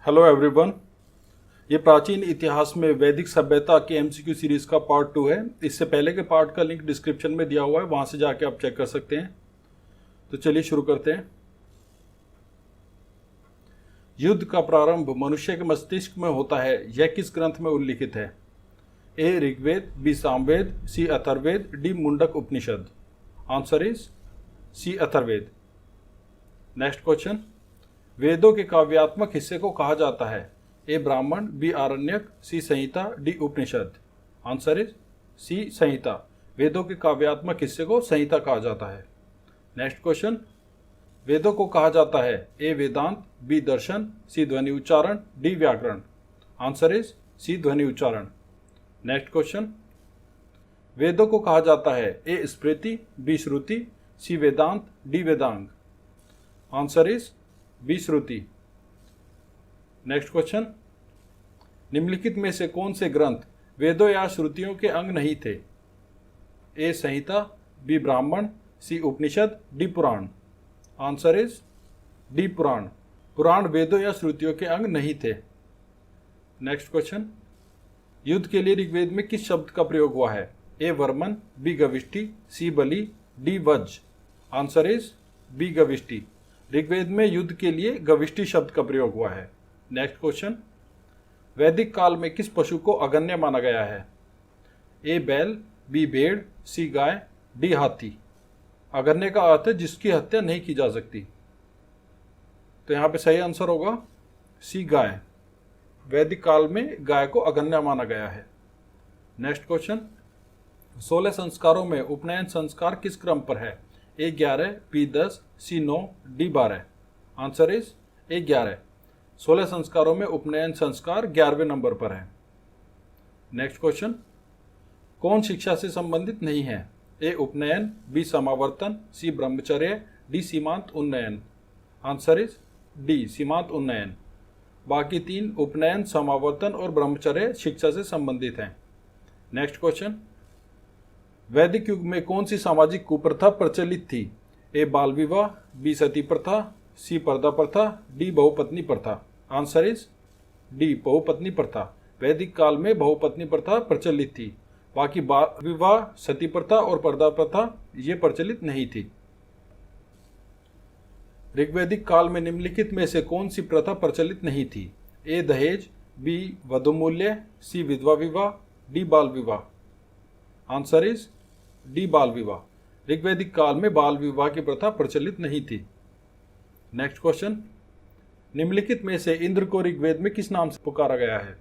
Hello everyone. ये प्राचीन इतिहास में वैदिक सभ्यता के एमसीक्यू सीरीज का पार्ट 2 है। इससे पहले के पार्ट का लिंक डिस्क्रिप्शन में दिया हुआ है, वहां से जाके आप चेक कर सकते हैं। तो चलिए शुरू करते हैं। युद्ध का प्रारंभ मनुष्य के मस्तिष्क में होता है, यह किस ग्रंथ में उल्लिखित है? A Rigveda, B Samaveda, C Atharvaveda, D Mundaka Upanishad. Answer is C Atharvaveda. Next question. वेदों के काव्यात्मक हिस्से को कहा जाता है? A Brahmana, B Aranyaka, C Samhita, D Upanishad. Answer is C Samhita. वेदों के काव्यात्मक हिस्से को संहिता कहा जाता है। Next question. वेदों को कहा जाता है? ए वेदांत, बी दर्शन, सी ध्वनि उच्चारण, डी व्याकरण। आंसर इज सी ध्वनि उच्चारण। Next question. वेदों को कहा जाता है? ए स्मृति, बी श्रुति, सी वेदांत, डी वेदांग। आंसर इज बी श्रुति। Next question. निम्नलिखित में से कौन से ग्रंथ वेदों या श्रुतियों के अंग नहीं थे? ए Samhita, B Brahmana, C Upanishad, D Purana. Answer is D Purana. Purana वेदों या श्रुतियों के अंग नहीं थे। Next question. युद्ध के लिए ऋग्वेद में किस शब्द का प्रयोग हुआ है? ए वर्मन, बी गविष्टि, सी बलि, डी वज्र। आंसर इज बी गविष्टि। ऋग्वेद में युद्ध के लिए गविष्टि शब्द का प्रयोग हुआ है। Next question. वैदिक काल में किस पशु को अगण्य माना गया है? ए बैल, बी भेड़, सी गाय, डी हाथी। अगण्य का अर्थ है जिसकी हत्या नहीं की जा सकती। तो यहां पे सही आंसर होगा सी गाय। वैदिक काल में गाय को अगण्य माना गया है। Next question. 16 संस्कारों में उपनयन संस्कार किस क्रम पर है? A 11, B 10, C 9, D 12। Answer is A 11। 16 संस्कारों में उपनयन संस्कार 11वें नंबर पर है। Next question. कौन शिक्षा से संबंधित नहीं है? ए उपनयन, बी समावर्तन, सी ब्रह्मचर्य, डी सीमांत उन्नयन। आंसर इज डी सीमांत उन्नयन। बाकी तीन उपनयन, समावर्तन और ब्रह्मचर्य शिक्षा से संबंधित हैं। Next question. वैदिक युग में कौन सी सामाजिक कुप्रथा प्रचलित थी? ए बाल विवाह, बी सती प्रथा, सी पर्दा प्रथा, डी बहुपत्नी प्रथा। आंसर इज डी बहुपत्नी प्रथा। वैदिक काल में बहुपत्नी प्रथा प्रचलित थी। बाकी बाल विवाह, सती प्रथा और पर्दा प्रथा ये प्रचलित नहीं थी। ऋग्वैदिक काल में निम्नलिखित में से कौन सी प्रथा प्रचलित नहीं थी? ए दहेज, बी वधूमूल्य, सी विधवा विवाह, डी बाल विवाह। आंसर इज डी बाल विवाह। ऋग्वैदिक काल में बाल विवाह की प्रथा प्रचलित नहीं थी। Next question. निम्नलिखित में से इंद्र को ऋग्वेद में किस नाम से पुकारा गया है?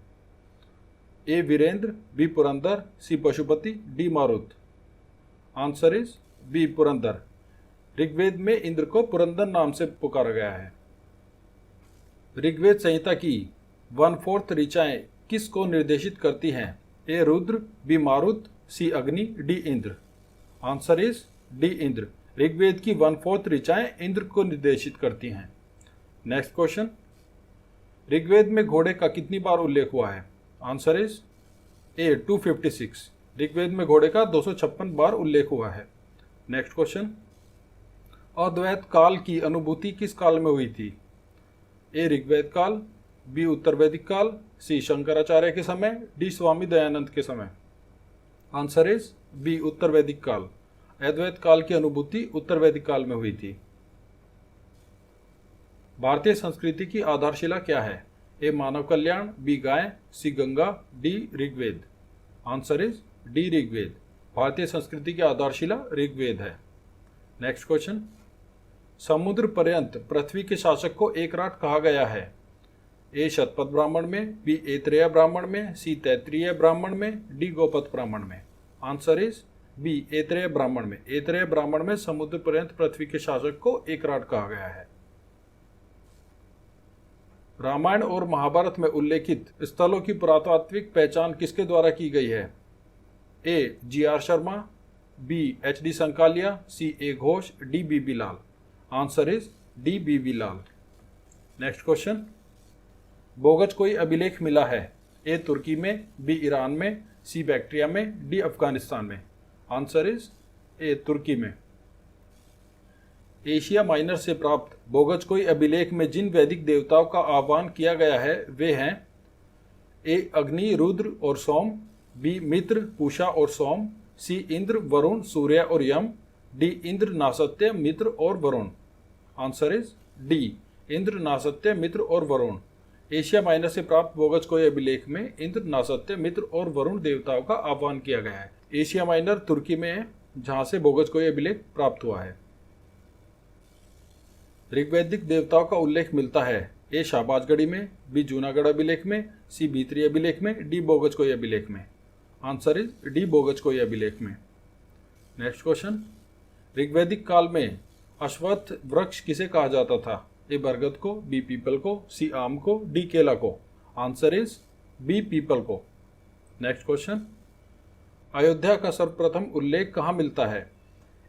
A Virendra, B Purandar, C Pashupati, D Marut. Answer is B Purandar. Rigveda में इंद्र को पुरंदर नाम से पुकारा गया है। ऋग्वेद संहिता की 1/4 ऋचाएं किस को निर्देशित करती हैं? ए Rudra, B Marut, C Agni, D Indra. Answer is D Indra. Rigveda की 1/4 ऋचाएं इंद्र को निर्देशित करती हैं। Next question. ऋग्वेद में घोड़े का कितनी बार उल्लेख हुआ है? आंसर इज ए 256। ऋग्वेद में घोड़े का 256 बार उल्लेख हुआ है। Next question. अद्वैत काल की अनुभूति किस काल में हुई थी? ए ऋग्वेद काल, बी उत्तर वैदिक काल, सी शंकराचार्य के समय, डी स्वामी दयानंद के समय। आंसर इज बी उत्तर वैदिक काल। अद्वैत काल की अनुभूति उत्तर वैदिक काल में हुई थी। भारतीय संस्कृति की आधारशिला क्या है? ए मानव कल्याण, बी गाय, C Ganga, D Rigveda. Answer is D Rigveda. भारतीय संस्कृति की आधारशिला ऋग्वेद है। Next question. समुद्र पर्यंत पृथ्वी के शासक को एकराट कहा गया है? ए शतपथ ब्राह्मण में, बी ऐतरेय ब्राह्मण में, सी तैत्तिरीय ब्राह्मण में, डी गोपथ ब्राह्मण में। आंसर इज बी ऐतरेय ब्राह्मण में। ऐतरेय ब्राह्मण में समुद्र पर्यंत पृथ्वी के शासक को एकराट कहा गया है। रामायण और महाभारत में उल्लेखित स्थलों की पुरातात्विक पहचान किसके द्वारा की गई है? A G R. Sharma, B H D. Sankalia, C A Ghosh, D B B. Lal. Answer is D B B. Lal. Next question. Boghazkoi अभिलेख मिला है? ए तुर्की में, बी ईरान में, सी बैक्ट्रिया में, डी अफगानिस्तान में। आंसर इज ए तुर्की में। एशिया माइनर से प्राप्त बोगजकोई अभिलेख में जिन वैदिक देवताओं का आह्वान किया गया है वे हैं: ए अग्नि, रुद्र और सोम, बी मित्र, पूषा और सोम, सी इंद्र, वरुण, सूर्य और यम, डी इंद्र, नासत्य, मित्र और Varuna. Answer is D, Indra, Nasatya, Mitra और वरुण। एशिया माइनर से प्राप्त बोगजकोई अभिलेख में इंद्र, नासत्य, मित्र और वरुण देवताओं का आह्वान किया गया है। एशिया माइनर तुर्की में है, जहां से बोगजकोई अभिलेख प्राप्त हुआ है। ऋग्वैदिक देवताओं का उल्लेख मिलता है: ए शाहबाजगढ़ी में, बी जूनागढ़ अभिलेख में, सी भीतरी अभिलेख में, डी बोगजकोई अभिलेख में। आंसर इज डी, बोगजकोई अभिलेख में। नेक्स्ट क्वेश्चन, ऋग्वैदिक काल में अश्वत्थ वृक्ष किसे कहा जाता था? ए बरगद को, बी पीपल को, सी आम को, डी केला को। आंसर इज बी, पीपल को। नेक्स्ट क्वेश्चन, अयोध्या का सर्वप्रथम उल्लेख कहाँ मिलता है?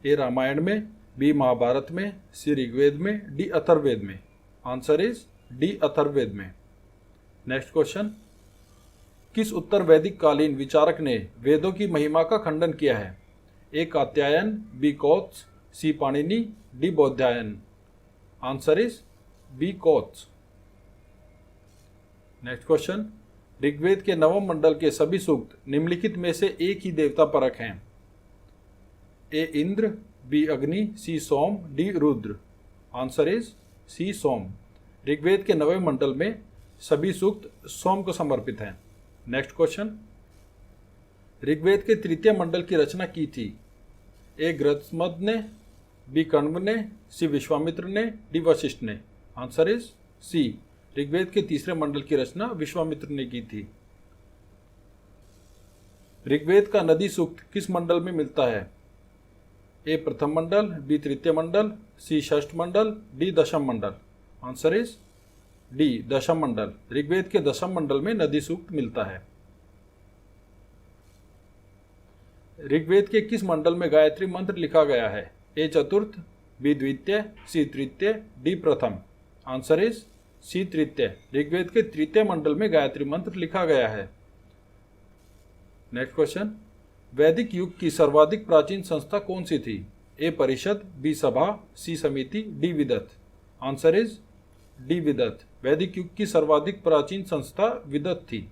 ए रामायण में, बी महाभारत में, सी ऋग्वेद में, डी अथर्ववेद में। आंसर इज डी, अथर्ववेद में। नेक्स्ट क्वेश्चन, किस उत्तर वैदिक कालीन विचारक ने वेदों की महिमा का खंडन किया है? A Katyayana, B Kautsa, C Panini, D Baudhayana. Answer is B, Kautsa. Next question, Rigveda के नवम मंडल के सभी सूक्त निम्नलिखित में से एक ही देवता परक हैं: ए Indra, B Agni, C Soma, D Rudra. Answer is C, Soma. Rigveda के नवें मंडल में सभी सूक्त सोम को समर्पित हैं। नेक्स्ट क्वेश्चन, ऋग्वेद के तृतीय मंडल की रचना की थी? ए गृत्समद ने, बी कण्व ने, सी विश्वामित्र ने, डी वशिष्ठ ने। आंसर इज सी, ऋग्वेद के तीसरे मंडल की रचना विश्वामित्र ने की थी। ऋग्वेद का नदी सूक्त किस मंडल में मिलता है? ए प्रथम मंडल, बी तृतीय मंडल, सी षष्ठ मंडल, डी दशम मंडल। आंसर इज डी, दशम मंडल। ऋग्वेद के दशम मंडल में नदी सूक्त मिलता है। ऋग्वेद के किस मंडल में गायत्री मंत्र लिखा गया है? ए चतुर्थ, बी द्वितीय, सी तृतीय, डी प्रथम। आंसर इज सी, तृतीय। ऋग्वेद के तृतीय मंडल में गायत्री मंत्र लिखा गया है। नेक्स्ट क्वेश्चन, वैदिक युग की सर्वाधिक प्राचीन संस्था कौन सी थी? ए परिषद, B sabha, C samiti, D vidatha. Answer is D, vidatha. वैदिक युग की सर्वाधिक प्राचीन संस्था विदत थी।